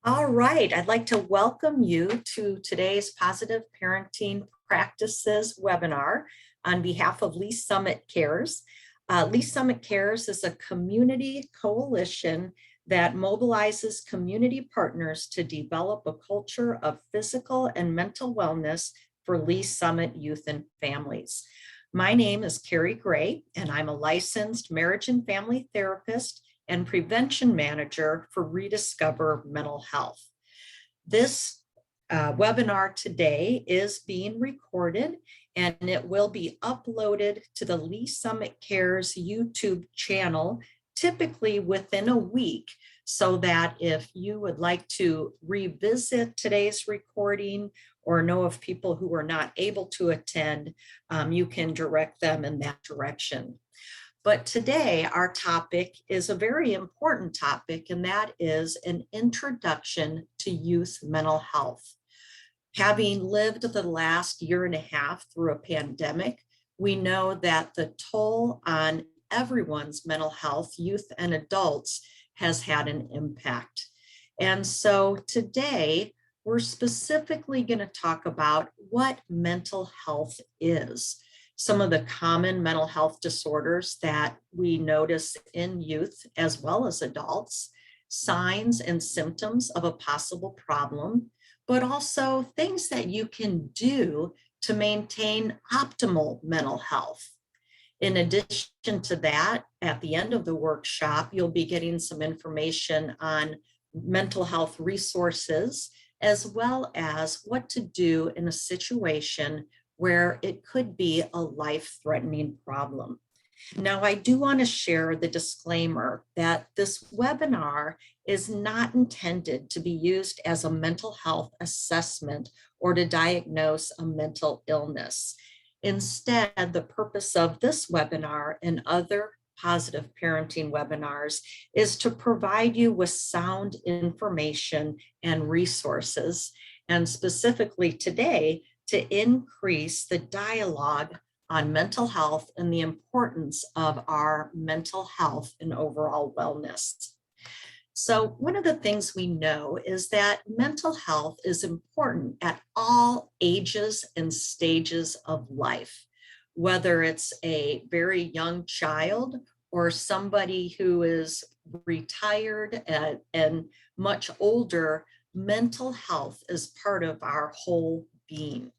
All right, I'd like to welcome you to today's Positive Parenting Practices webinar on behalf of Lee Summit Cares. Lee Summit Cares is a community coalition that mobilizes community partners to develop a culture of physical and mental wellness for Lee Summit youth and families. My name is Carrie Gray, and I'm a licensed marriage and family therapist and prevention manager for Rediscover Mental Health. This webinar today is being recorded and it will be uploaded to the Lee Summit Cares YouTube channel, typically within a week, so that if you would like to revisit today's recording or know of people who are not able to attend, you can direct them in that direction. But today, our topic is a very important topic, and that is an introduction to youth mental health. Having lived the last year and a half through a pandemic, we know that the toll on everyone's mental health, youth and adults, has had an impact. And so today, we're specifically going to talk about what mental health is. Some of the common mental health disorders that we notice in youth as well as adults, signs and symptoms of a possible problem, but also things that you can do to maintain optimal mental health. In addition to that, at the end of the workshop, you'll be getting some information on mental health resources, as well as what to do in a situation where it could be a life-threatening problem. Now, I do want to share the disclaimer that this webinar is not intended to be used as a mental health assessment or to diagnose a mental illness. Instead, the purpose of this webinar and other positive parenting webinars is to provide you with sound information and resources, and specifically today, to increase the dialogue on mental health and the importance of our mental health and overall wellness. So one of the things we know is that mental health is important at all ages and stages of life, whether it's a very young child or somebody who is retired and much older. Mental health is part of our whole being.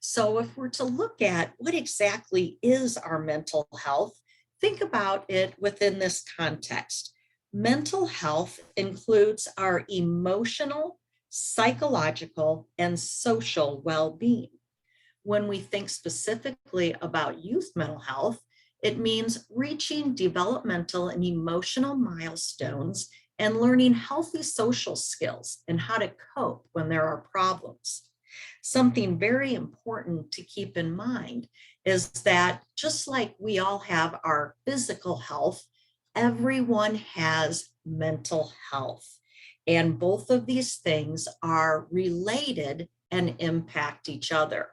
So if we're to look at what exactly is our mental health, think about it within this context. Mental health includes our emotional, psychological, and social well-being. When we think specifically about youth mental health, it means reaching developmental and emotional milestones and learning healthy social skills and how to cope when there are problems. Something very important to keep in mind is that just like we all have our physical health, everyone has mental health. And both of these things are related and impact each other.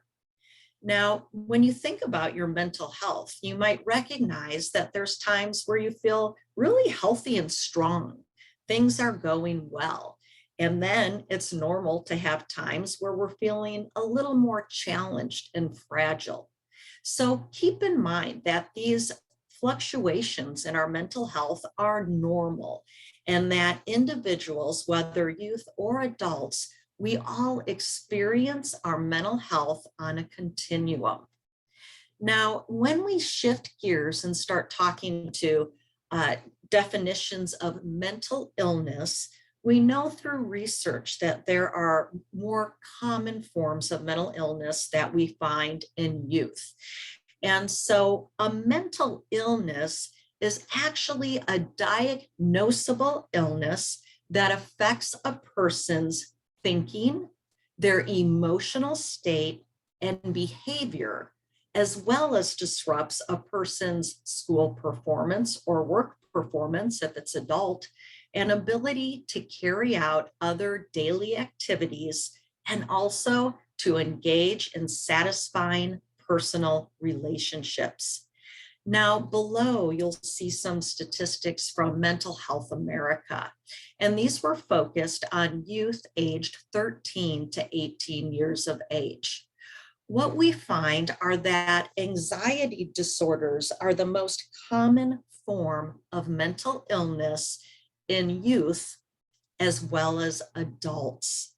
Now, when you think about your mental health, you might recognize that there's times where you feel really healthy and strong. Things are going well. And then it's normal to have times where we're feeling a little more challenged and fragile. So keep in mind that these fluctuations in our mental health are normal, and that individuals, whether youth or adults, we all experience our mental health on a continuum. Now, when we shift gears and start talking to definitions of mental illness, we know through research that there are more common forms of mental illness that we find in youth. And so a mental illness is actually a diagnosable illness that affects a person's thinking, their emotional state, and behavior, as well as disrupts a person's school performance or work performance if it's adult, and ability to carry out other daily activities, and also to engage in satisfying personal relationships. Now, below, you'll see some statistics from Mental Health America, and these were focused on youth aged 13 to 18 years of age. What we find are that anxiety disorders are the most common form of mental illness in youth as well as adults.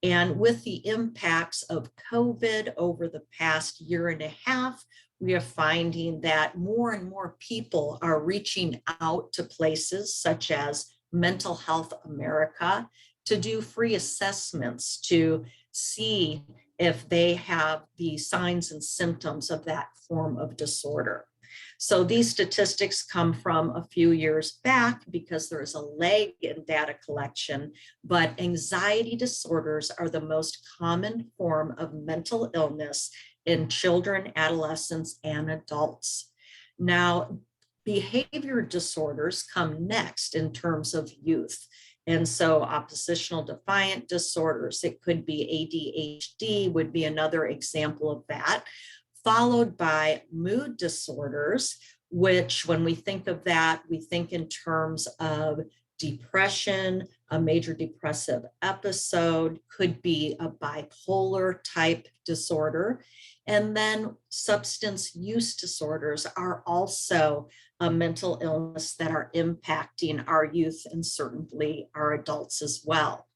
And with the impacts of COVID over the past year and a half, we are finding that more and more people are reaching out to places such as Mental Health America to do free assessments to see if they have the signs and symptoms of that form of disorder. So these statistics come from a few years back because there is a lag in data collection, but anxiety disorders are the most common form of mental illness in children, adolescents, and adults. Now, behavior disorders come next in terms of youth. And so oppositional defiant disorders, it could be ADHD would be another example of that, followed by mood disorders, which when we think of that, we think in terms of depression, a major depressive episode, could be a bipolar type disorder. And then substance use disorders are also a mental illness that are impacting our youth and certainly our adults as well.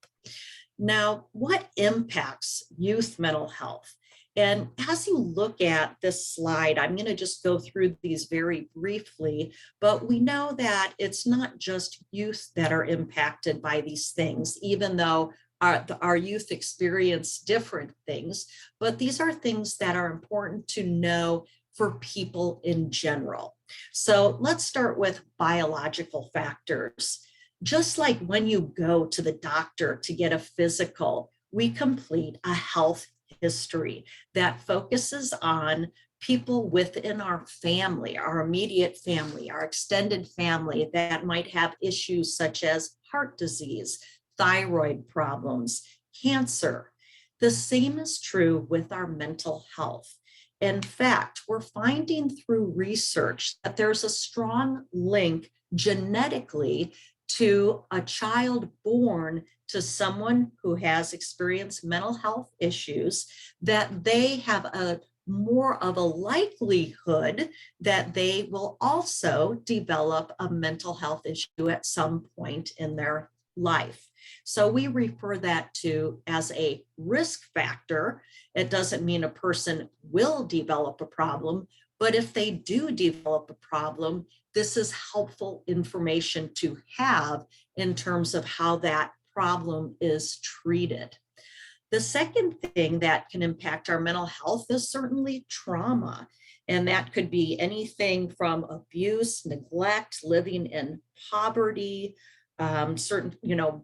Now, what impacts youth mental health? And as you look at this slide, I'm going to just go through these very briefly, but we know that it's not just youth that are impacted by these things, even though our youth experience different things, but these are things that are important to know for people in general. So let's start with biological factors. Just like when you go to the doctor to get a physical, we complete a health history that focuses on people within our family, our immediate family, our extended family that might have issues such as heart disease, thyroid problems, cancer. The same is true with our mental health. In fact, we're finding through research that there's a strong link genetically to a child born to someone who has experienced mental health issues, that they have a more of a likelihood that they will also develop a mental health issue at some point in their life. So we refer that to as a risk factor. It doesn't mean a person will develop a problem, but if they do develop a problem, this is helpful information to have in terms of how that problem is treated. The second thing that can impact our mental health is certainly trauma. And that could be anything from abuse, neglect, living in poverty,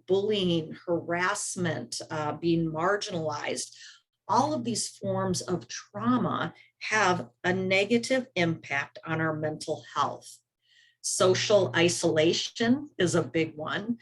bullying, harassment, being marginalized. All of these forms of trauma have a negative impact on our mental health. Social isolation is a big one.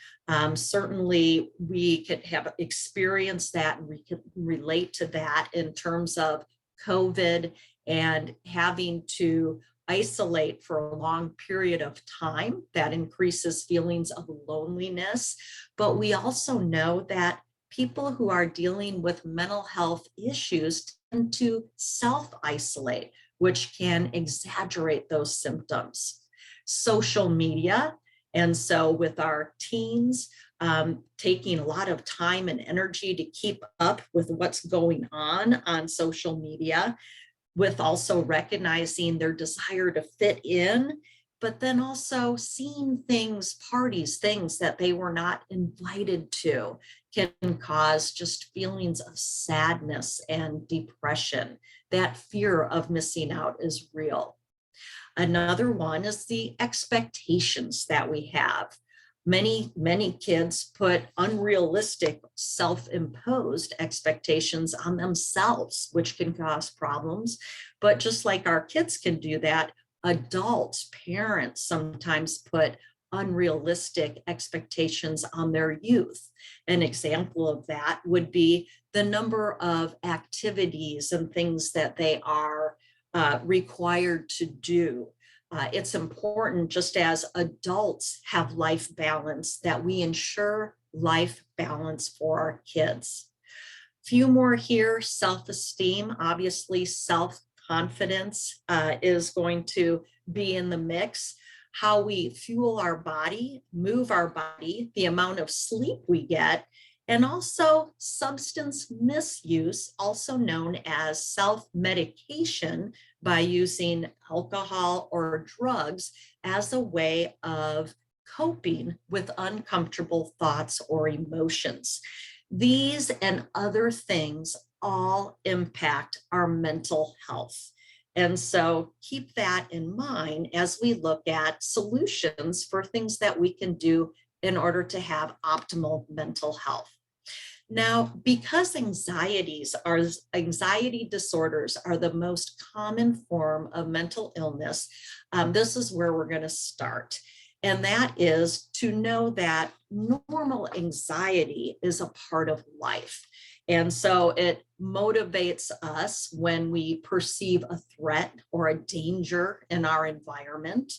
Certainly, we could have experienced that and we can relate to that in terms of COVID and having to isolate for a long period of time. That increases feelings of loneliness. But we also know that people who are dealing with mental health issues tend to self-isolate, which can exaggerate those symptoms. Social media. And so with our teens, taking a lot of time and energy to keep up with what's going on social media, with also recognizing their desire to fit in, but then also seeing things, parties, things that they were not invited to can cause just feelings of sadness and depression. That fear of missing out is real. Another one is the expectations that we have. Many kids put unrealistic self-imposed expectations on themselves, which can cause problems. But just like our kids can do that, adults, parents sometimes put unrealistic expectations on their youth. An example of that would be the number of activities and things that they are required to do. It's important, just as adults have life balance, that we ensure life balance for our kids. Few more here: self-esteem. Obviously, self-confidence is going to be in the mix. How we fuel our body, move our body, the amount of sleep we get, and also substance misuse, also known as self-medication by using alcohol or drugs as a way of coping with uncomfortable thoughts or emotions. These and other things all impact our mental health. And so keep that in mind as we look at solutions for things that we can do in order to have optimal mental health. Now, because anxiety disorders are the most common form of mental illness, this is where we're going to start. And that is to know that normal anxiety is a part of life. And so it motivates us when we perceive a threat or a danger in our environment.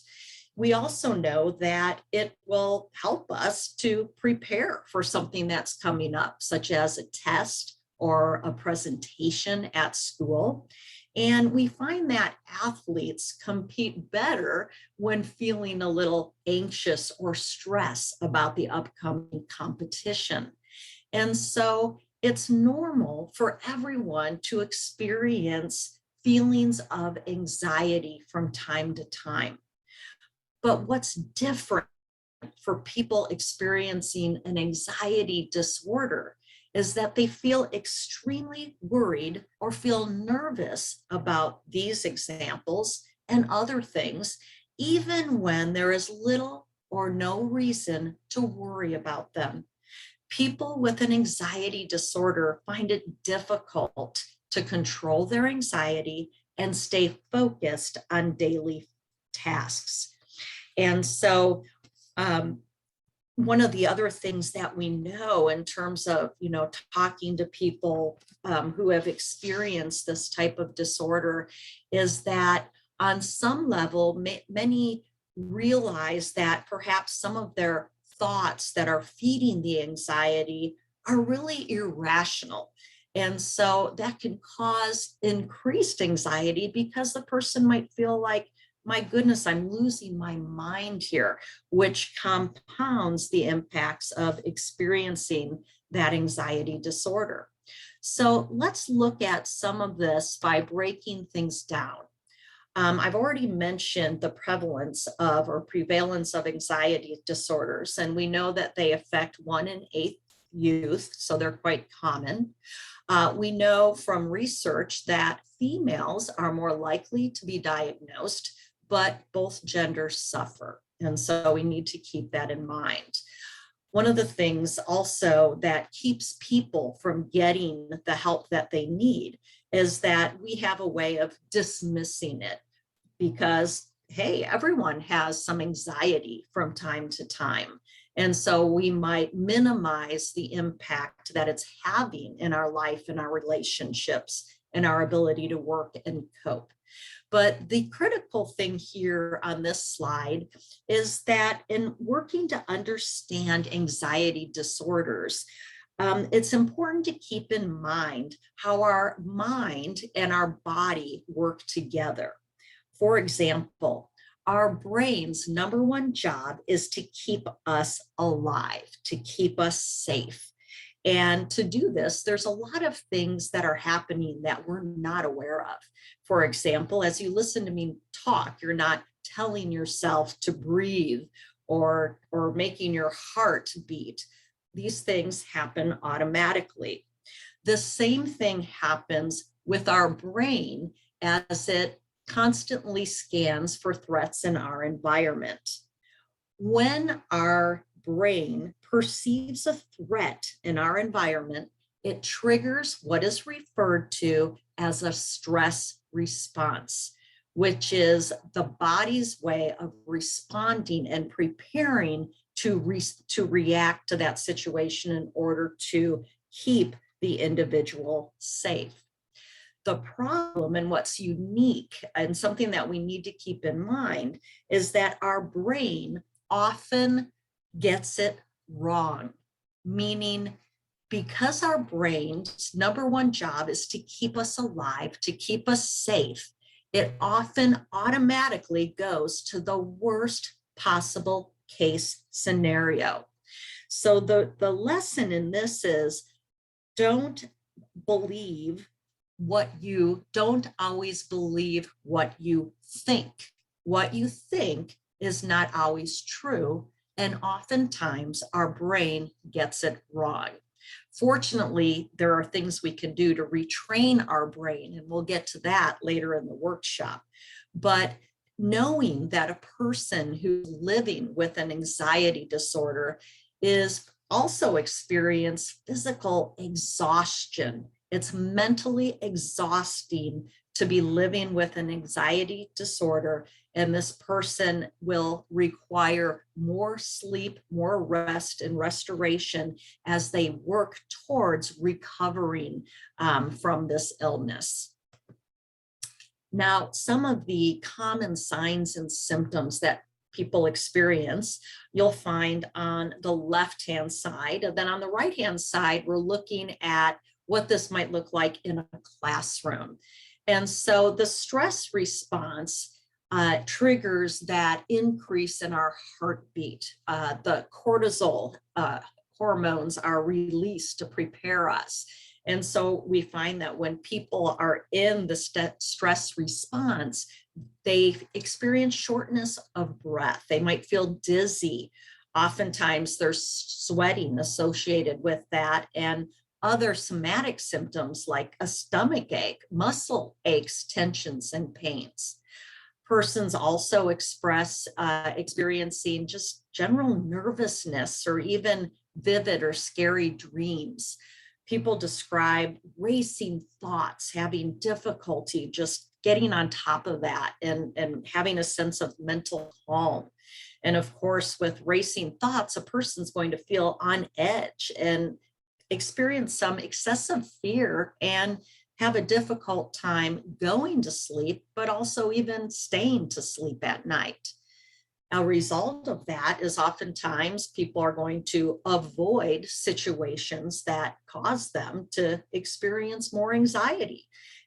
We also know that it will help us to prepare for something that's coming up, such as a test or a presentation at school. And we find that athletes compete better when feeling a little anxious or stress about the upcoming competition. And so it's normal for everyone to experience feelings of anxiety from time to time. But what's different for people experiencing an anxiety disorder is that they feel extremely worried or feel nervous about these examples and other things, even when there is little or no reason to worry about them. People with an anxiety disorder find it difficult to control their anxiety and stay focused on daily tasks. And so one of the other things that we know in terms of, talking to people who have experienced this type of disorder is that on some level, many realize that perhaps some of their thoughts that are feeding the anxiety are really irrational. And so that can cause increased anxiety because the person might feel like, my goodness, I'm losing my mind here, which compounds the impacts of experiencing that anxiety disorder. So let's look at some of this by breaking things down. I've already mentioned the prevalence of anxiety disorders, and we know that they affect 1 in 8 youth, so they're quite common. We know from research that females are more likely to be diagnosed, but both genders suffer. And so we need to keep that in mind. One of the things also that keeps people from getting the help that they need is that we have a way of dismissing it because, hey, everyone has some anxiety from time to time. And so we might minimize the impact that it's having in our life and our relationships and our ability to work and cope. But the critical thing here on this slide is that in working to understand anxiety disorders, it's important to keep in mind how our mind and our body work together. For example, our brain's number one job is to keep us alive, to keep us safe. And to do this, there's a lot of things that are happening that we're not aware of. For example, as you listen to me talk, you're not telling yourself to breathe or making your heart beat. These things happen automatically. The same thing happens with our brain as it constantly scans for threats in our environment. When our brain perceives a threat in our environment, it triggers what is referred to as a stress response, which is the body's way of responding and preparing to react to that situation in order to keep the individual safe. The problem and what's unique and something that we need to keep in mind is that our brain often gets it wrong, meaning because our brain's number one job is to keep us alive, to keep us safe, it often automatically goes to the worst possible case scenario. So the lesson in this is don't don't always believe what you think. What you think is not always true, and oftentimes our brain gets it wrong. Fortunately, there are things we can do to retrain our brain, and we'll get to that later in the workshop. But knowing that a person who's living with an anxiety disorder is also experience physical exhaustion. It's mentally exhausting to be living with an anxiety disorder, and this person will require more sleep, more rest, and restoration as they work towards recovering from this illness. Now, some of the common signs and symptoms that people experience, you'll find on the left-hand side. And then on the right-hand side, we're looking at what this might look like in a classroom. And so the stress response triggers that increase in our heartbeat. The cortisol hormones are released to prepare us. And so we find that when people are in the stress response, they experience shortness of breath. They might feel dizzy. Oftentimes there's sweating associated with that, and other somatic symptoms like a stomach ache, muscle aches, tensions, and pains. Persons also express experiencing just general nervousness or even vivid or scary dreams. People describe racing thoughts, having difficulty just getting on top of that and having a sense of mental calm. And of course, with racing thoughts, a person's going to feel on edge and experience some excessive fear and have a difficult time going to sleep, but also even staying to sleep at night. A result of that is oftentimes people are going to avoid situations that cause them to experience more anxiety.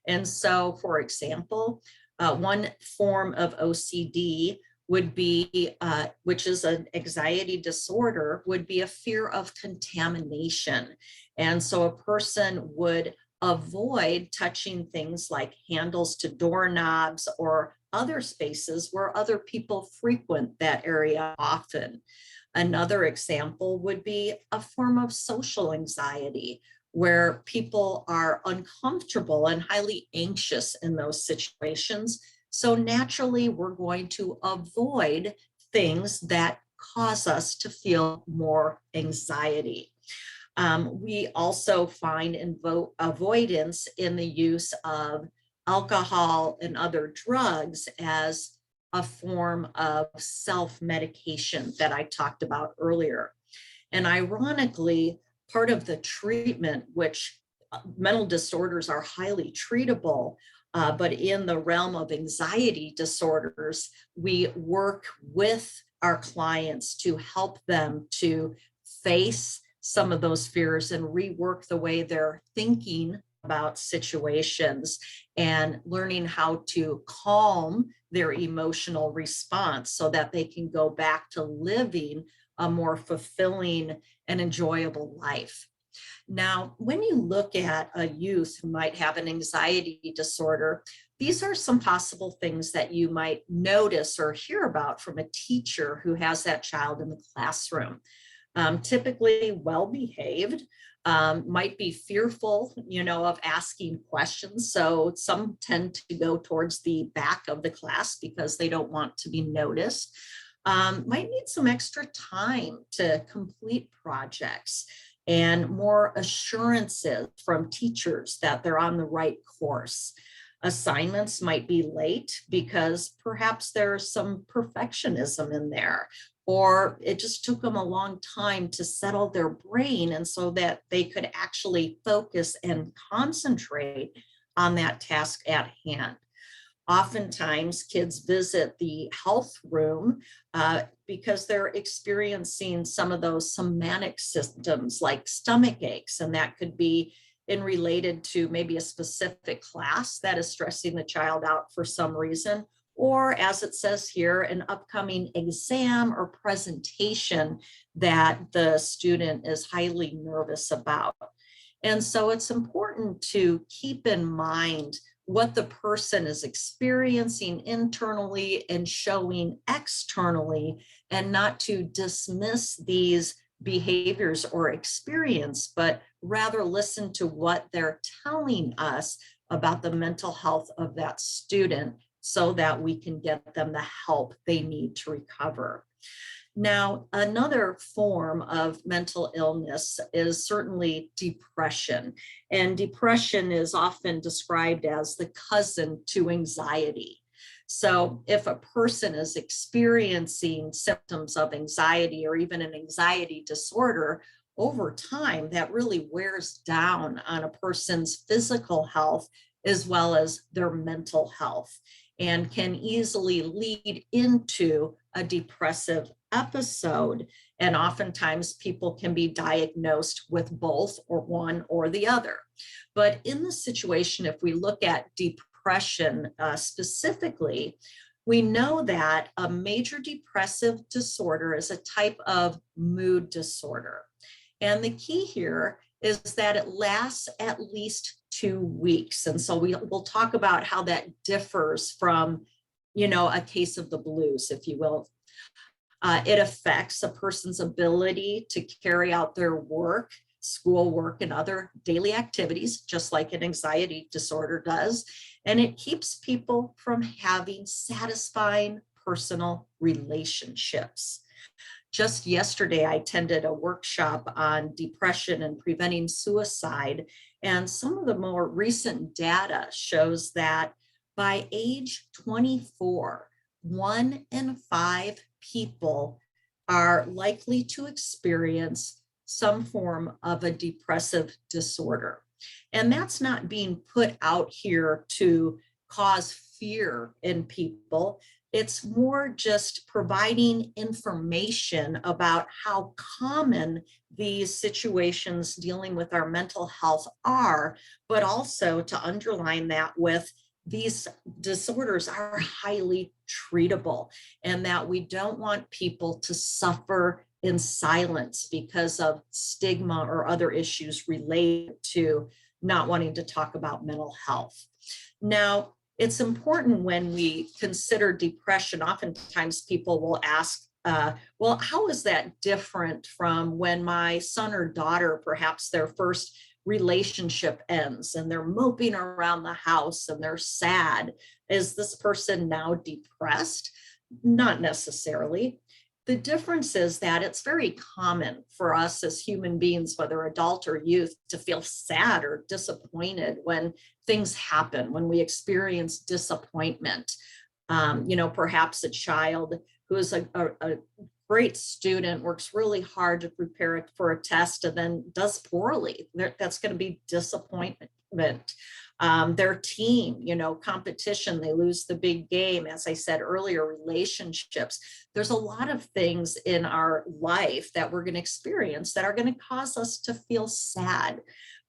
And so, for example, one form of OCD would be, which is an anxiety disorder, would be a fear of contamination. And so a person would avoid touching things like handles to doorknobs or other spaces where other people frequent that area often. Another example would be a form of social anxiety, where people are uncomfortable and highly anxious in those situations. So naturally, we're going to avoid things that cause us to feel more anxiety. We also find avoidance in the use of alcohol and other drugs as a form of self-medication that I talked about earlier. And ironically, part of the treatment, which mental disorders are highly treatable, but in the realm of anxiety disorders, we work with our clients to help them to face some of those fears and rework the way they're thinking about situations and learning how to calm their emotional response so that they can go back to living a more fulfilling and enjoyable life. Now, when you look at a youth who might have an anxiety disorder, these are some possible things that you might notice or hear about from a teacher who has that child in the classroom. Typically well-behaved, might be fearful, of asking questions. So some tend to go towards the back of the class because they don't want to be noticed. Might need some extra time to complete projects and more assurances from teachers that they're on the right course. Assignments might be late because perhaps there's some perfectionism in there, or it just took them a long time to settle their brain and so that they could actually focus and concentrate on that task at hand. Oftentimes, kids visit the health room because they're experiencing some of those somatic symptoms like stomach aches, and that could be in related to maybe a specific class that is stressing the child out for some reason, or as it says here, an upcoming exam or presentation that the student is highly nervous about. And so it's important to keep in mind what the person is experiencing internally and showing externally, and not to dismiss these behaviors or experience, but rather listen to what they're telling us about the mental health of that student so that we can get them the help they need to recover. Now, another form of mental illness is certainly depression. And depression is often described as the cousin to anxiety. So if a person is experiencing symptoms of anxiety or even an anxiety disorder, over time, that really wears down on a person's physical health as well as their mental health, and can easily lead into a depressive episode. And oftentimes people can be diagnosed with both or one or the other. But in the situation, if we look at depression specifically, we know that a major depressive disorder is a type of mood disorder. And the key here is that it lasts at least 2 weeks. And so we'll talk about how that differs from, a case of the blues, if you will. It affects a person's ability to carry out their work, schoolwork, and other daily activities, just like an anxiety disorder does. And it keeps people from having satisfying personal relationships. Just yesterday, I attended a workshop on depression and preventing suicide. And some of the more recent data shows that by age 24, 1 in 5 people are likely to experience some form of a depressive disorder. And that's not being put out here to cause fear in people. It's more just providing information about how common these situations dealing with our mental health are, but also to underline that with these disorders are highly treatable, and that we don't want people to suffer in silence because of stigma or other issues related to not wanting to talk about mental health. Now, it's important when we consider depression, oftentimes people will ask, well, how is that different from when my son or daughter, perhaps their first relationship ends and they're moping around the house and they're sad? Is this person now depressed? Not necessarily. The difference is that it's very common for us as human beings, whether adult or youth, to feel sad or disappointed when things happen, when we experience disappointment. Perhaps a child who is a great student, works really hard to prepare for a test and then does poorly. That's going to be disappointment. Their team, competition, they lose the big game. As I said earlier, relationships. There's a lot of things in our life that we're going to experience that are going to cause us to feel sad.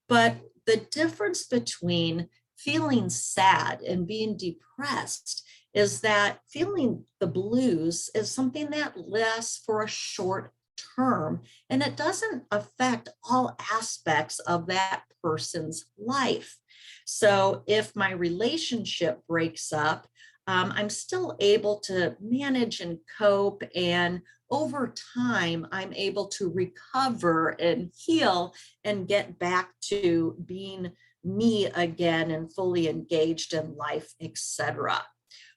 But the difference between feeling sad and being depressed is that feeling the blues is something that lasts for a short term, and it doesn't affect all aspects of that person's life. So if my relationship breaks up, I'm still able to manage and cope, and over time, I'm able to recover and heal and get back to being me again and fully engaged in life, etc.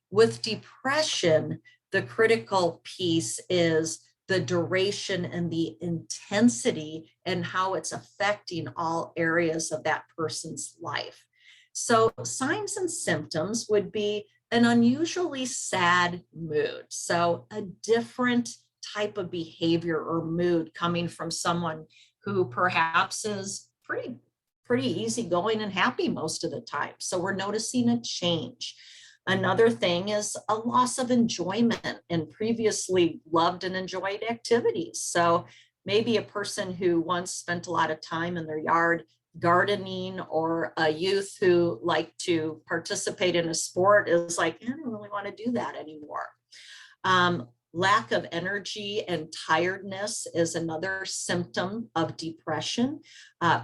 With depression, the critical piece is the duration and the intensity and how it's affecting all areas of that person's life. So signs and symptoms would be an unusually sad mood. So a different type of behavior or mood coming from someone who perhaps is pretty pretty easygoing and happy most of the time. So we're noticing a change. Another thing is a loss of enjoyment in previously loved and enjoyed activities. So maybe a person who once spent a lot of time in their yard gardening, or a youth who liked to participate in a sport is like, I don't really want to do that anymore. Lack of energy and tiredness is another symptom of depression.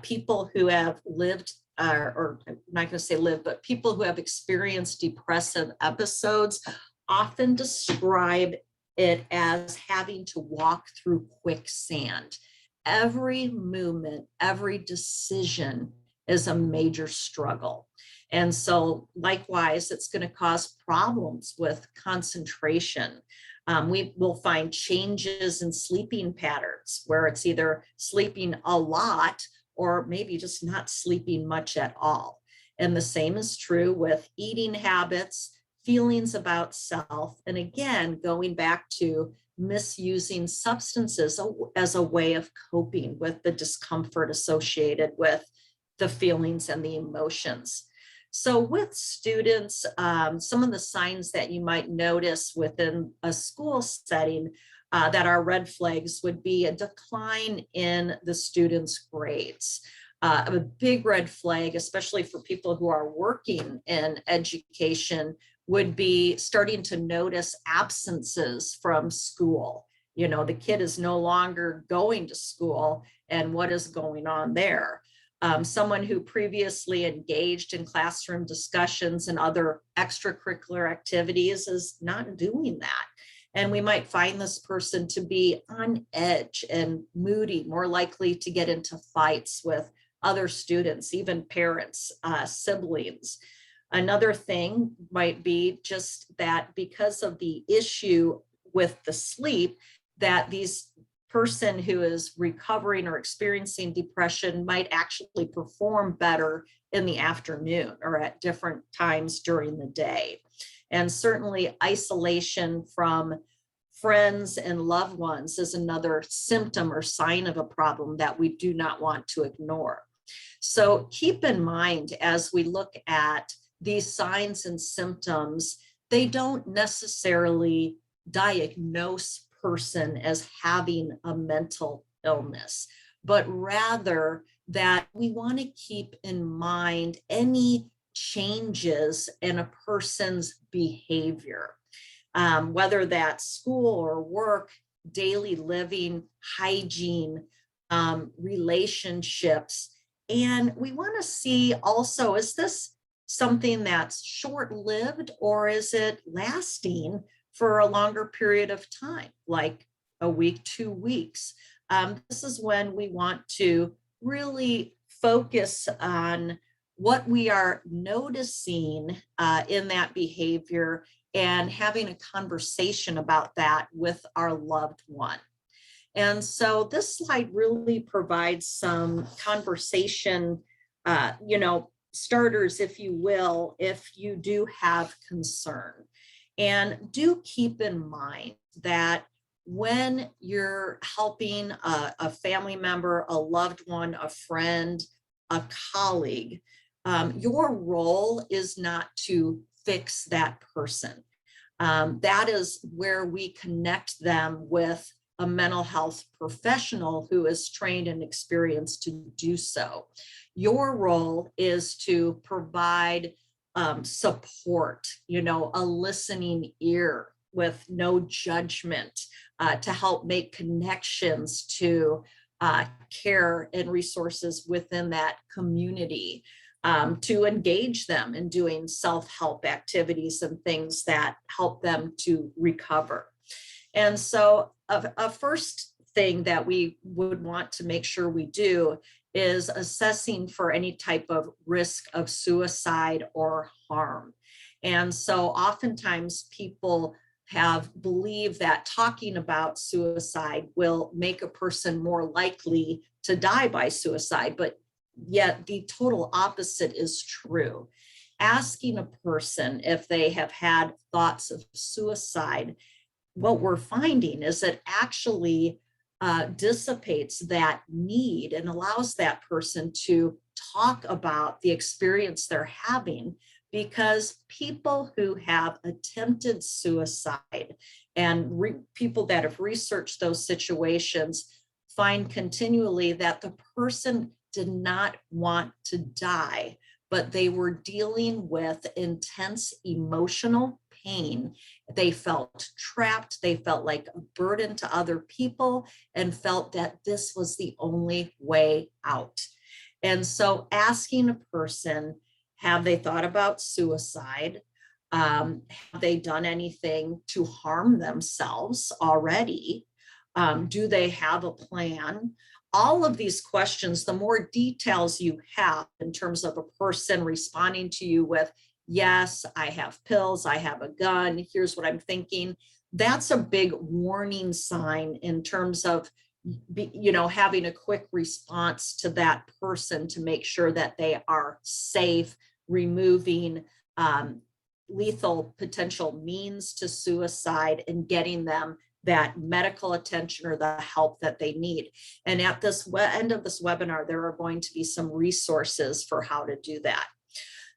People who have lived, or I'm not going to say live, but people who have experienced depressive episodes often describe it as having to walk through quicksand. Every movement, every decision is a major struggle. And so likewise, it's going to cause problems with concentration. We will find changes in sleeping patterns where it's either sleeping a lot or maybe just not sleeping much at all. And the same is true with eating habits, feelings about self, and again, going back to misusing substances as a way of coping with the discomfort associated with the feelings and the emotions. So with students, some of the signs that you might notice within a school setting that are red flags would be a decline in the students' grades. A big red flag, especially for people who are working in education, would be starting to notice absences from school. You know, the kid is no longer going to school, and what is going on there? Someone who previously engaged in classroom discussions and other extracurricular activities is not doing that. And we might find this person to be on edge and moody, more likely to get into fights with other students, even parents, siblings. Another thing might be just that because of the issue with the sleep, that these person who is recovering or experiencing depression might actually perform better in the afternoon or at different times during the day. And certainly isolation from friends and loved ones is another symptom or sign of a problem that we do not want to ignore. So keep in mind, as we look at these signs and symptoms, they don't necessarily diagnose person as having a mental illness, but rather that we want to keep in mind any changes in a person's behavior, whether that's school or work, daily living, hygiene, relationships. And we want to see also, is this something that's short-lived or is it lasting for a longer period of time, like a week, 2 weeks? This is when we want to really focus on what we are noticing in that behavior and having a conversation about that with our loved one. And so this slide really provides some conversation, starters, if you will, if you do have concern. And do keep in mind that when you're helping a family member, a loved one, a friend, a colleague, your role is not to fix that person. That is where we connect them with a mental health professional who is trained and experienced to do so. Your role is to provide support, a listening ear with no judgment, to help make connections to care and resources within that community, to engage them in doing self-help activities and things that help them to recover. And so a first thing that we would want to make sure we do is assessing for any type of risk of suicide or harm. And so oftentimes people have believed that talking about suicide will make a person more likely to die by suicide, but yet the total opposite is true. Asking a person if they have had thoughts of suicide, what we're finding is it actually dissipates that need and allows that person to talk about the experience they're having, because people who have attempted suicide and people that have researched those situations find continually that the person did not want to die, but they were dealing with intense emotional pain. They felt trapped. They felt like a burden to other people and felt that this was the only way out. And so asking a person, have they thought about suicide? Have they done anything to harm themselves already? Do they have a plan? All of these questions, the more details you have in terms of a person responding to you with, yes, I have pills, I have a gun, here's what I'm thinking, that's a big warning sign in terms of having a quick response to that person to make sure that they are safe, removing lethal potential means to suicide and getting them that medical attention or the help that they need. And at this end of this webinar, there are going to be some resources for how to do that.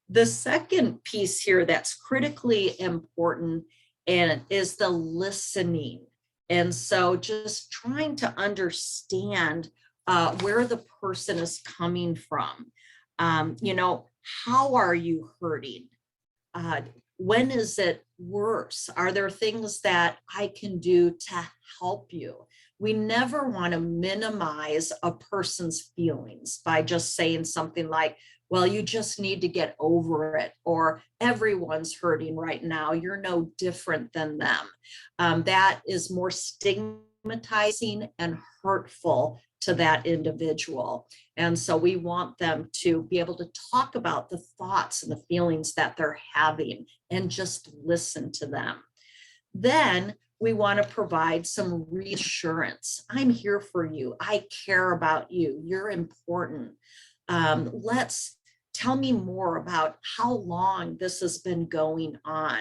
The second piece here that's critically important and is the listening. And so just trying to understand where the person is coming from. How are you hurting? When is it worse? Are there things that I can do to help you? We never want to minimize a person's feelings by just saying something like, well, you just need to get over it, or everyone's hurting right now. You're no different than them. That is more stigmatizing and hurtful to that individual. And so we want them to be able to talk about the thoughts and the feelings that they're having and just listen to them. Then we want to provide some reassurance. I'm here for you. I care about you. You're important. Tell me more about how long this has been going on,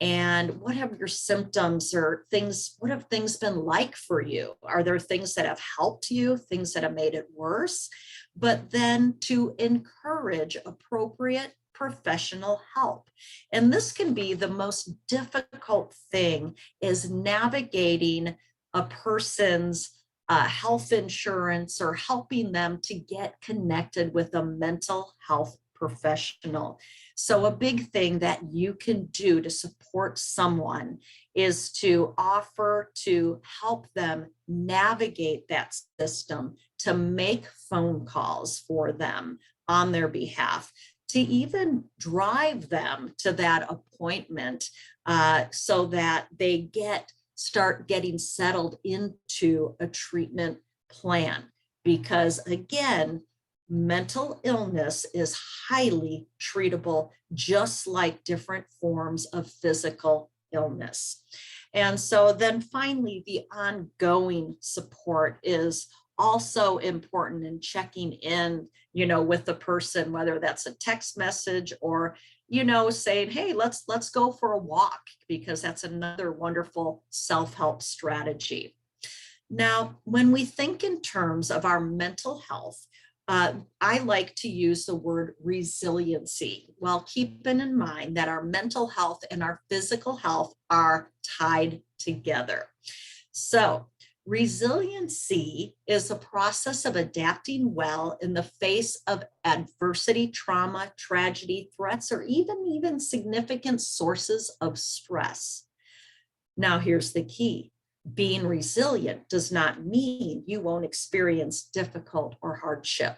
and what have your symptoms or things, what have things been like for you? Are there things that have helped you, things that have made it worse? But then to encourage appropriate professional help. And this can be the most difficult thing, is navigating a person's health insurance or helping them to get connected with a mental health professional. So a big thing that you can do to support someone is to offer to help them navigate that system, to make phone calls for them on their behalf, to even drive them to that appointment so that they start getting settled into a treatment plan. Because again, mental illness is highly treatable, just like different forms of physical illness. And so then finally, the ongoing support is also important in checking in, with the person, whether that's a text message or, saying, hey, let's go for a walk, because that's another wonderful self-help strategy. Now, when we think in terms of our mental health, I like to use the word resiliency, while keeping in mind that our mental health and our physical health are tied together. So resiliency is a process of adapting well in the face of adversity, trauma, tragedy, threats, or even significant sources of stress. Now, here's the key. Being resilient does not mean you won't experience difficult or hardship.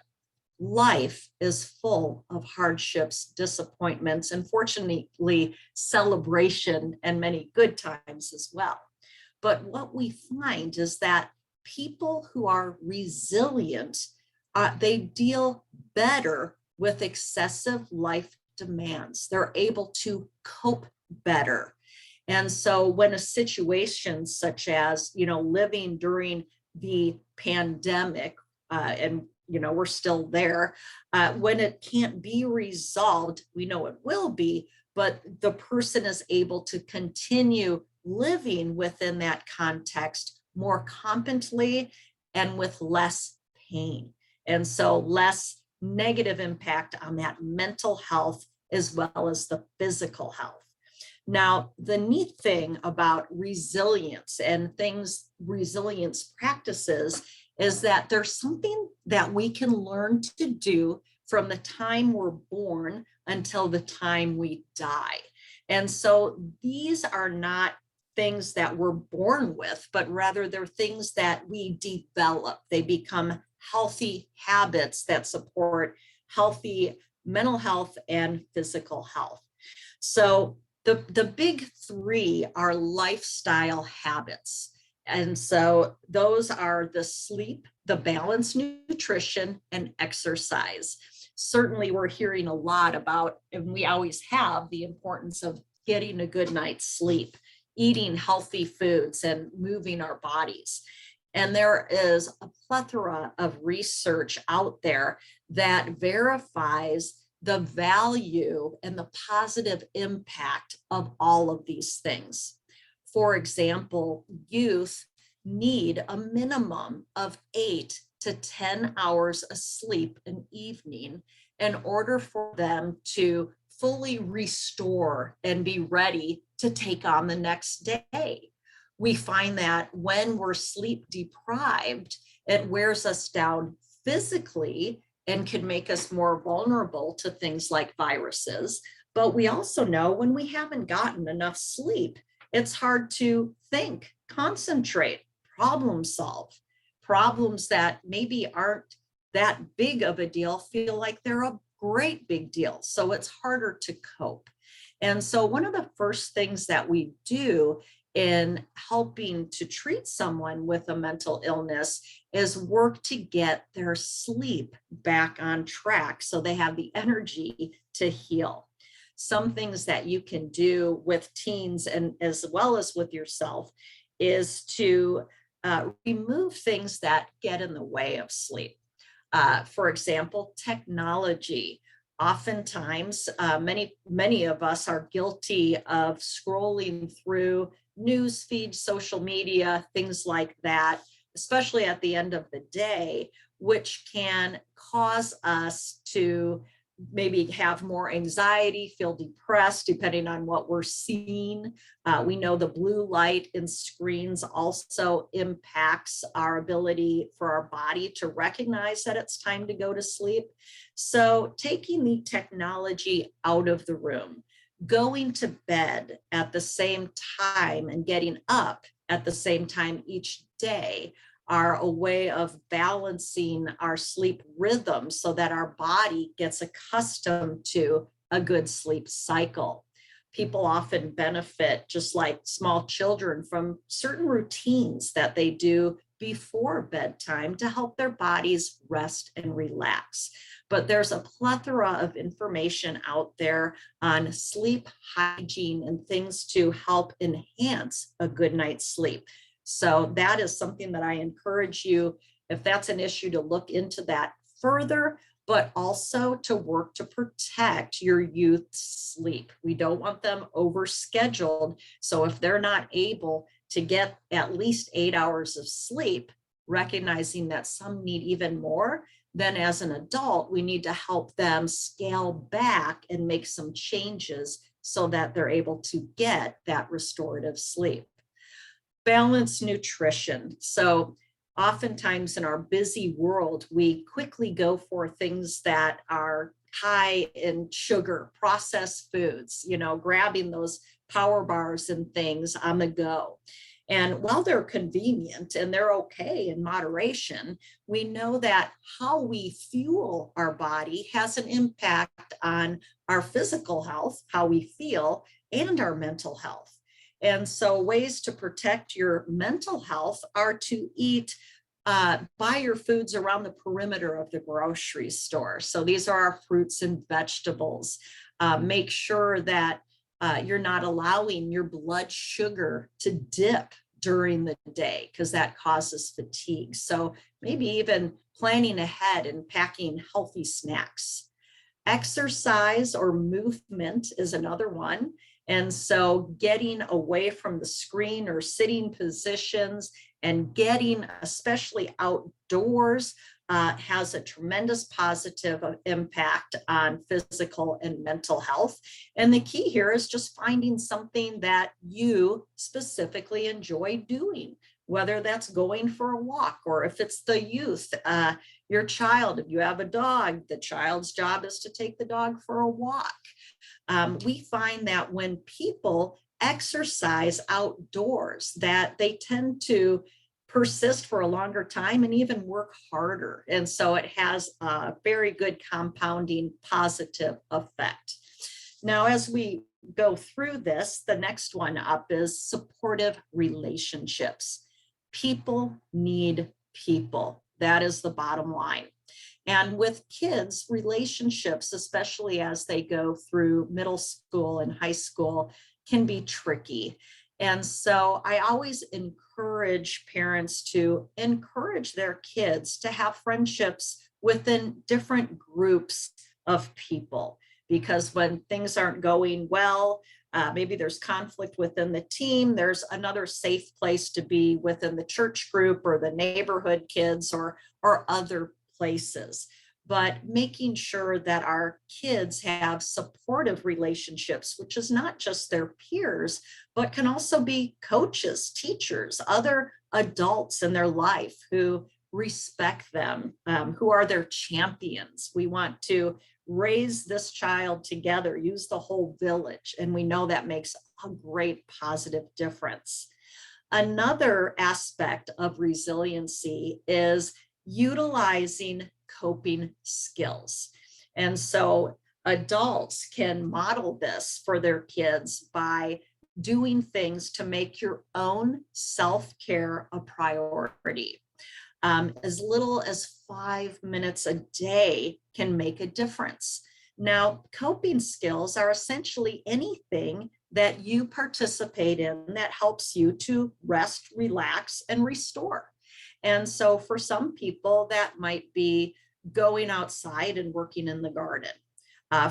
Life is full of hardships, disappointments, and fortunately, celebration and many good times as well. But what we find is that people who are resilient, they deal better with excessive life demands. They're able to cope better. And so when a situation such as, living during the pandemic, and we're still there, when it can't be resolved, we know it will be, but the person is able to continue living within that context more competently and with less pain. And so less negative impact on that mental health as well as the physical health. Now, the neat thing about resilience and resilience practices is that there's something that we can learn to do from the time we're born until the time we die. And so these are not things that we're born with, but rather they're things that we develop. They become healthy habits that support healthy mental health and physical health. So the big three are lifestyle habits. And so those are the sleep, the balanced nutrition, and exercise. Certainly we're hearing a lot about, and we always have, the importance of getting a good night's sleep, eating healthy foods, and moving our bodies. And there is a plethora of research out there that verifies the value and the positive impact of all of these things. For example, youth need a minimum of 8 to 10 hours of sleep an evening in order for them to fully restore and be ready to take on the next day. We find that when we're sleep deprived, it wears us down physically and can make us more vulnerable to things like viruses. But we also know when we haven't gotten enough sleep, it's hard to think, concentrate, problem solve. Problems that maybe aren't that big of a deal feel like they're a great big deal. So it's harder to cope. And so one of the first things that we do in helping to treat someone with a mental illness is work to get their sleep back on track so they have the energy to heal. Some things that you can do with teens and as well as with yourself is to remove things that get in the way of sleep. For example, technology. Oftentimes, many of us are guilty of scrolling through news feeds, social media, things like that, especially at the end of the day, which can cause us to maybe have more anxiety, feel depressed, depending on what we're seeing. We know the blue light in screens also impacts our ability for our body to recognize that it's time to go to sleep. So taking the technology out of the room, going to bed at the same time and getting up at the same time each day are a way of balancing our sleep rhythm so that our body gets accustomed to a good sleep cycle. People often benefit, just like small children, from certain routines that they do before bedtime to help their bodies rest and relax. But there's a plethora of information out there on sleep hygiene and things to help enhance a good night's sleep. So that is something that I encourage you, if that's an issue, to look into that further, but also to work to protect your youth's sleep. We don't want them overscheduled. So if they're not able to get at least 8 hours of sleep, recognizing that some need even more, then as an adult, we need to help them scale back and make some changes so that they're able to get that restorative sleep. Balanced nutrition. So oftentimes in our busy world, we quickly go for things that are high in sugar, processed foods, grabbing those power bars and things on the go. And while they're convenient and they're okay in moderation, we know that how we fuel our body has an impact on our physical health, how we feel, and our mental health. And so ways to protect your mental health are to buy your foods around the perimeter of the grocery store. So these are our fruits and vegetables. Make sure that you're not allowing your blood sugar to dip during the day because that causes fatigue. So maybe even planning ahead and packing healthy snacks. Exercise or movement is another one. And so getting away from the screen or sitting positions and getting especially outdoors has a tremendous positive impact on physical and mental health. And the key here is just finding something that you specifically enjoy doing, whether that's going for a walk, or if it's the youth, your child, if you have a dog, the child's job is to take the dog for a walk. We find that when people exercise outdoors, that they tend to persist for a longer time and even work harder. And so it has a very good compounding positive effect. Now, as we go through this, the next one up is supportive relationships. People need people. That is the bottom line. And with kids, relationships, especially as they go through middle school and high school, can be tricky. And so I always encourage parents to encourage their kids to have friendships within different groups of people, because when things aren't going well, maybe there's conflict within the team, there's another safe place to be within the church group or the neighborhood kids or other places. But making sure that our kids have supportive relationships, which is not just their peers, but can also be coaches, teachers, other adults in their life who respect them, who are their champions. We want to raise this child together, use the whole village, and we know that makes a great positive difference. Another aspect of resiliency is utilizing coping skills. And so adults can model this for their kids by doing things to make your own self-care a priority. As little as 5 minutes a day can make a difference. Now, coping skills are essentially anything that you participate in that helps you to rest, relax, and restore. And so for some people, that might be going outside and working in the garden.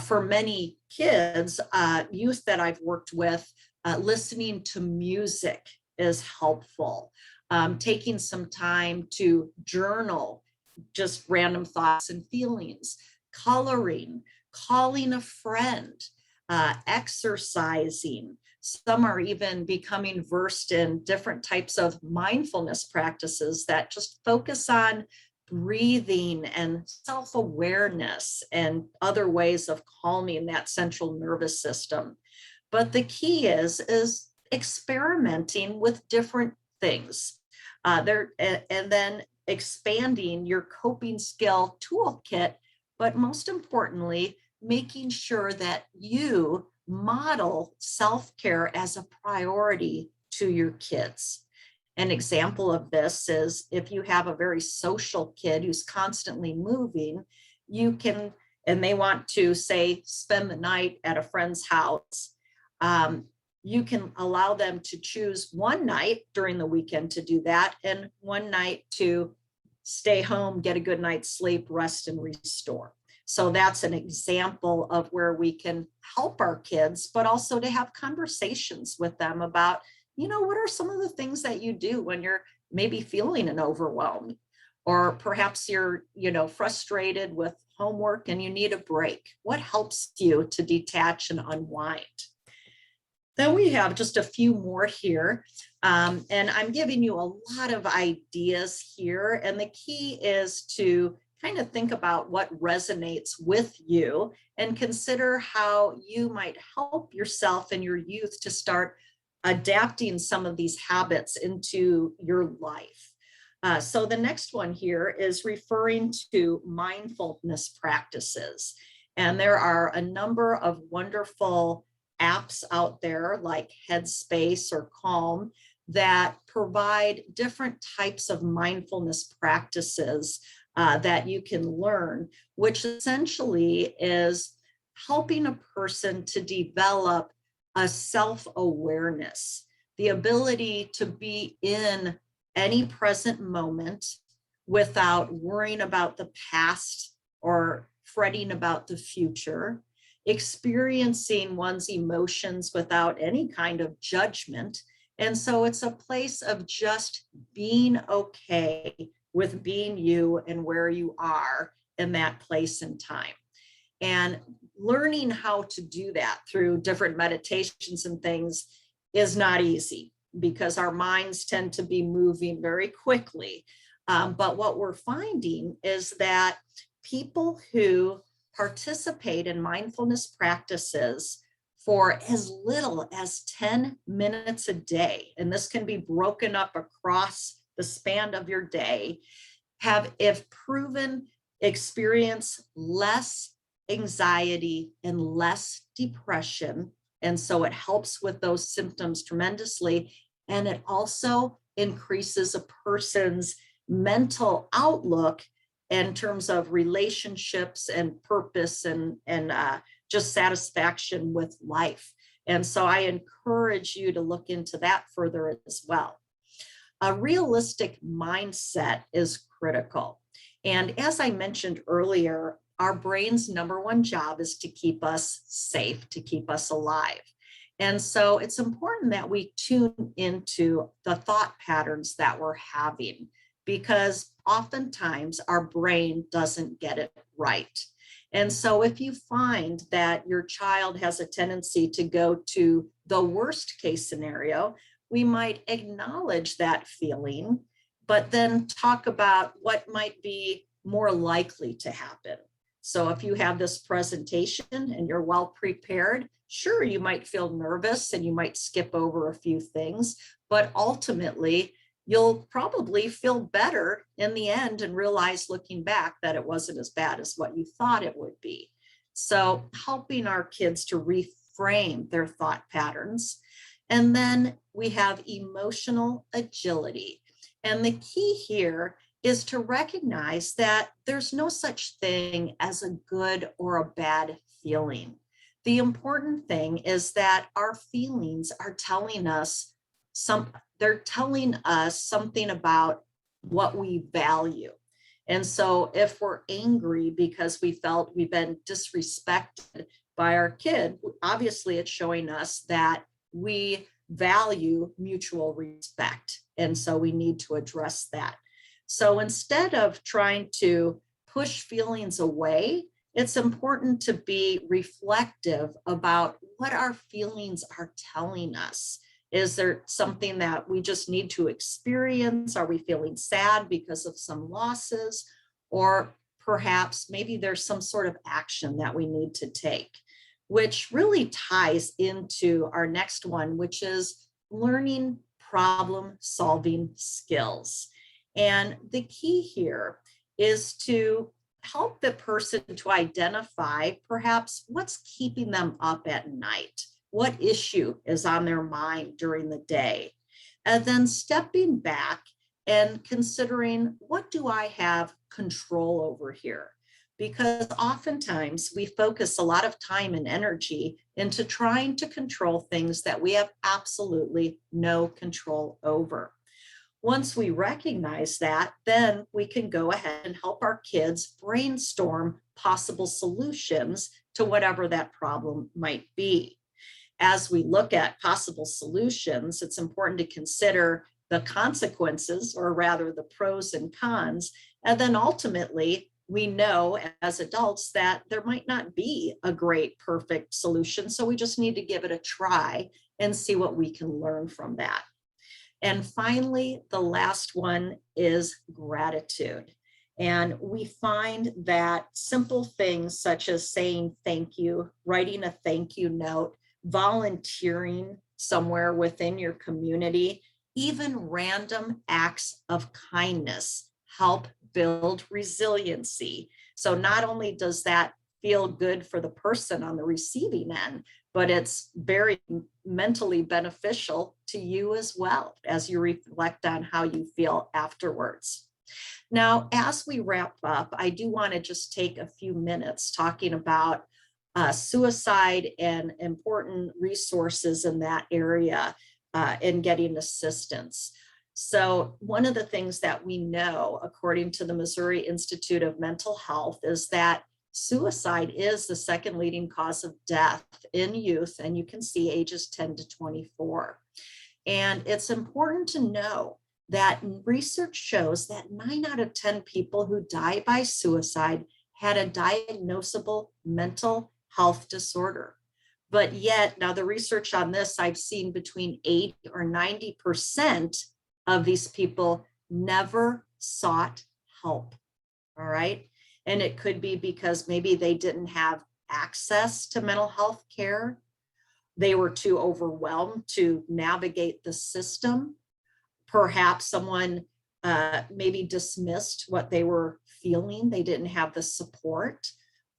For many kids, youth that I've worked with, listening to music is helpful. Taking some time to journal just random thoughts and feelings, coloring, calling a friend, exercising. Some are even becoming versed in different types of mindfulness practices that just focus on breathing and self-awareness and other ways of calming that central nervous system. But the key is experimenting with different things. And then expanding your coping skill toolkit, but most importantly, making sure that you model self-care as a priority to your kids. An example of this is if you have a very social kid who's constantly moving, you can, and they want to say, spend the night at a friend's house. You can allow them to choose one night during the weekend to do that, and one night to stay home, get a good night's sleep, rest, and restore. So that's an example of where we can help our kids, but also to have conversations with them about, what are some of the things that you do when you're maybe feeling an overwhelm, or perhaps you're, frustrated with homework and you need a break. What helps you to detach and unwind? Then we have just a few more here. And I'm giving you a lot of ideas here. And the key is to kind of think about what resonates with you and consider how you might help yourself and your youth to start adapting some of these habits into your life. So the next one here is referring to mindfulness practices. And there are a number of wonderful apps out there like Headspace or Calm that provide different types of mindfulness practices that you can learn, which essentially is helping a person to develop a self-awareness, the ability to be in any present moment without worrying about the past or fretting about the future, experiencing one's emotions without any kind of judgment. And so it's a place of just being okay with being you and where you are in that place and time. And learning how to do that through different meditations and things is not easy because our minds tend to be moving very quickly. But what we're finding is that people who participate in mindfulness practices for as little as 10 minutes a day, and this can be broken up across the span of your day, have, if proven, experience less anxiety and less depression. And so it helps with those symptoms tremendously. And it also increases a person's mental outlook in terms of relationships and purpose and just satisfaction with life. And so I encourage you to look into that further as well. A realistic mindset is critical. And as I mentioned earlier, our brain's number one job is to keep us safe, to keep us alive. And so it's important that we tune into the thought patterns that we're having, because oftentimes our brain doesn't get it right. And so if you find that your child has a tendency to go to the worst case scenario, we might acknowledge that feeling, but then talk about what might be more likely to happen. So if you have this presentation and you're well prepared, sure, you might feel nervous and you might skip over a few things, but ultimately you'll probably feel better in the end and realize looking back that it wasn't as bad as what you thought it would be. So helping our kids to reframe their thought patterns. And then we have emotional agility. And the key here is to recognize that there's no such thing as a good or a bad feeling. The important thing is that our feelings are telling us they're telling us something about what we value. And so if we're angry because we felt we've been disrespected by our kid, obviously it's showing us that we value mutual respect. And so we need to address that. So instead of trying to push feelings away, it's important to be reflective about what our feelings are telling us. Is there something that we just need to experience? Are we feeling sad because of some losses? Or perhaps maybe there's some sort of action that we need to take, which really ties into our next one, which is learning problem-solving skills. And the key here is to help the person to identify perhaps what's keeping them up at night, what issue is on their mind during the day, and then stepping back and considering, what do I have control over here? Because oftentimes we focus a lot of time and energy into trying to control things that we have absolutely no control over. Once we recognize that, then we can go ahead and help our kids brainstorm possible solutions to whatever that problem might be. As we look at possible solutions, it's important to consider the consequences, or rather the pros and cons. And then ultimately, we know as adults that there might not be a great, perfect solution. So we just need to give it a try and see what we can learn from that. And finally, the last one is gratitude. And we find that simple things such as saying thank you, writing a thank you note, volunteering somewhere within your community, even random acts of kindness help build resiliency. So not only does that feel good for the person on the receiving end, but it's very mentally beneficial to you as well as you reflect on how you feel afterwards. Now, as we wrap up, I do want to just take a few minutes talking about suicide and important resources in that area in getting assistance. So one of the things that we know, according to the Missouri Institute of Mental Health, is that suicide is the second leading cause of death in youth, and you can see ages 10 to 24. And it's important to know that research shows that 9 out of 10 people who die by suicide had a diagnosable mental health disorder. But yet, now the research on this, I've seen between 80 or 90% of these people never sought help. All right. And it could be because maybe they didn't have access to mental health care. They were too overwhelmed to navigate the system. Perhaps someone maybe dismissed what they were feeling. They didn't have the support,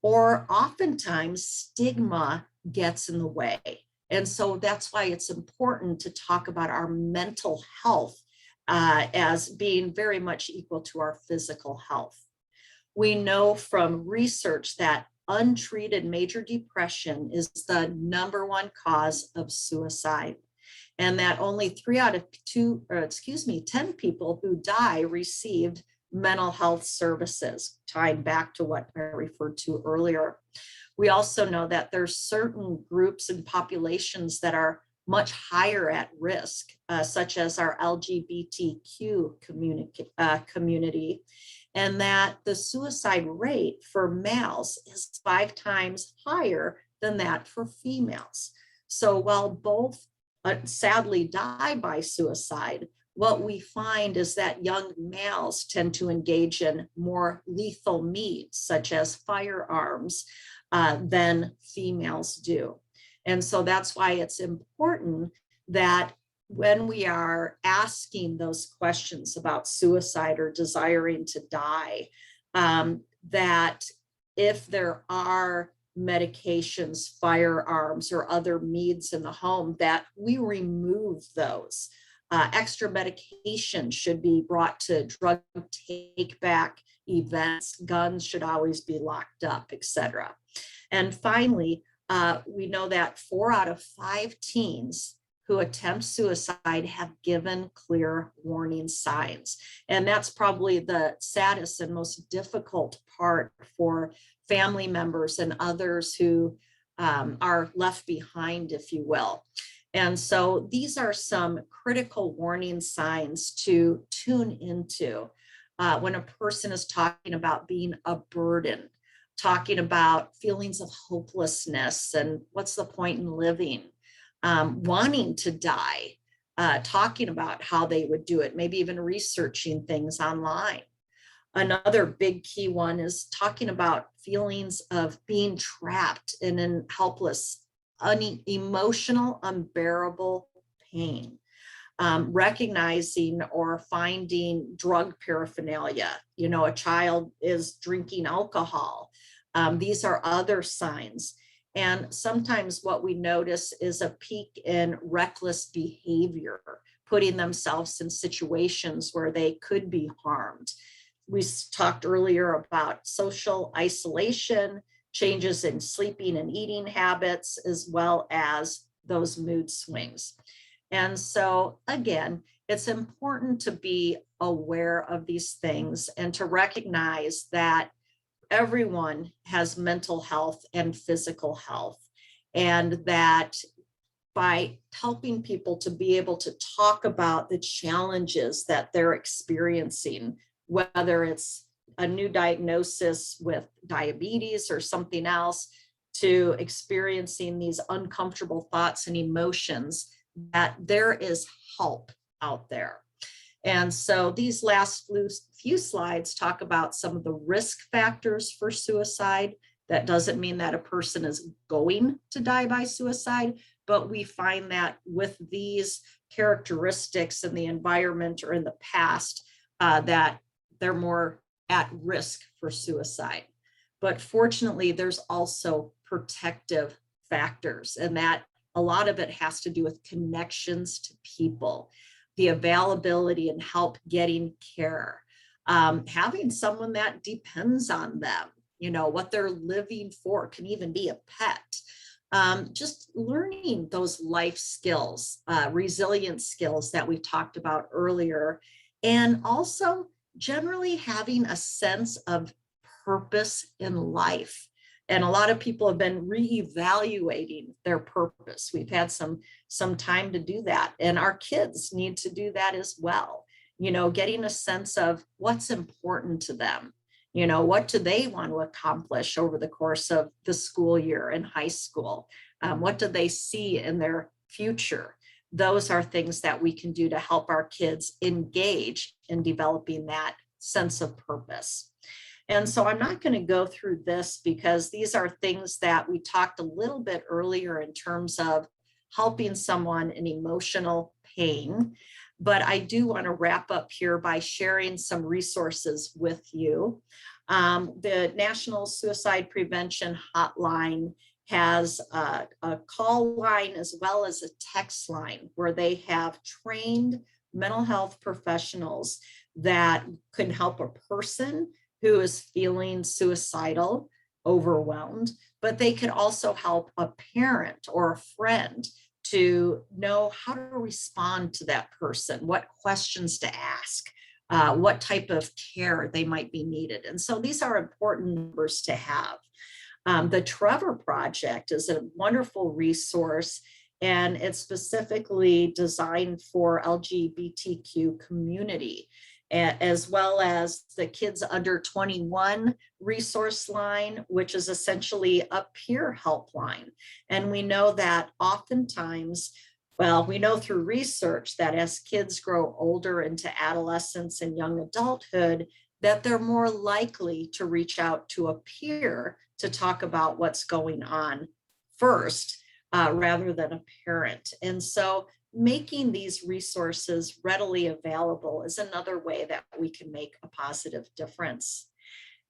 or oftentimes stigma gets in the way. And so that's why it's important to talk about our mental health as being very much equal to our physical health. We know from research that untreated major depression is the number one cause of suicide, and that only 10 people who die received mental health services, tying back to what I referred to earlier. We also know that there's certain groups and populations that are much higher at risk, such as our LGBTQ community, and that the suicide rate for males is 5 times higher than that for females. So while both sadly die by suicide, what we find is that young males tend to engage in more lethal means, such as firearms, than females do. And so that's why it's important that when we are asking those questions about suicide or desiring to die, that if there are medications, firearms, or other needs in the home, that we remove those. Extra medication should be brought to drug take back events. Guns should always be locked up, etc. And finally, we know that 4 out of 5 teens who attempt suicide have given clear warning signs. And that's probably the saddest and most difficult part for family members and others who are left behind, if you will. And so these are some critical warning signs to tune into when a person is talking about being a burden, talking about feelings of hopelessness and what's the point in living, wanting to die, talking about how they would do it, maybe even researching things online. Another big key one is talking about feelings of being trapped in an helpless, emotional, unbearable pain. Recognizing or finding drug paraphernalia. You know, a child is drinking alcohol. These are other signs. And sometimes what we notice is a peak in reckless behavior, putting themselves in situations where they could be harmed. We talked earlier about social isolation, changes in sleeping and eating habits, as well as those mood swings. And so again, it's important to be aware of these things and to recognize that everyone has mental health and physical health, and that by helping people to be able to talk about the challenges that they're experiencing, whether it's a new diagnosis with diabetes or something else, to experiencing these uncomfortable thoughts and emotions, that there is help out there. And so these last few slides talk about some of the risk factors for suicide. That doesn't mean that a person is going to die by suicide, but we find that with these characteristics in the environment or in the past, that they're more at risk for suicide. But fortunately, there's also protective factors, and that a lot of it has to do with connections to people, the availability and help getting care, having someone that depends on them, you know, what they're living for, can even be a pet. Just learning those life skills, resilience skills that we talked about earlier, and also generally having a sense of purpose in life. And a lot of people have been reevaluating their purpose. We've had some time to do that, and our kids need to do that as well. getting a sense of what's important to them. What do they want to accomplish over the course of the school year in high school? What do they see in their future? Those are things that we can do to help our kids engage in developing that sense of purpose. And so I'm not going to go through this because these are things that we talked a little bit earlier in terms of helping someone in emotional pain. But I do want to wrap up here by sharing some resources with you. The National Suicide Prevention Hotline has a call line as well as a text line where they have trained mental health professionals that can help a person who is feeling suicidal, overwhelmed, but they could also help a parent or a friend to know how to respond to that person, what questions to ask, what type of care they might be needed. And so these are important numbers to have. The Trevor Project is a wonderful resource, and it's specifically designed for LGBTQ community, as well as the Kids Under 21 resource line, which is essentially a peer helpline. And we know that oftentimes, well, we know through research that as kids grow older into adolescence and young adulthood, that they're more likely to reach out to a peer to talk about what's going on first, rather than a parent. And so making these resources readily available is another way that we can make a positive difference.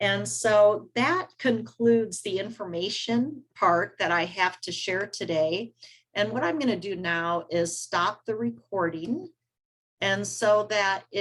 And so that concludes the information part that I have to share today. And what I'm going to do now is stop the recording. And so that if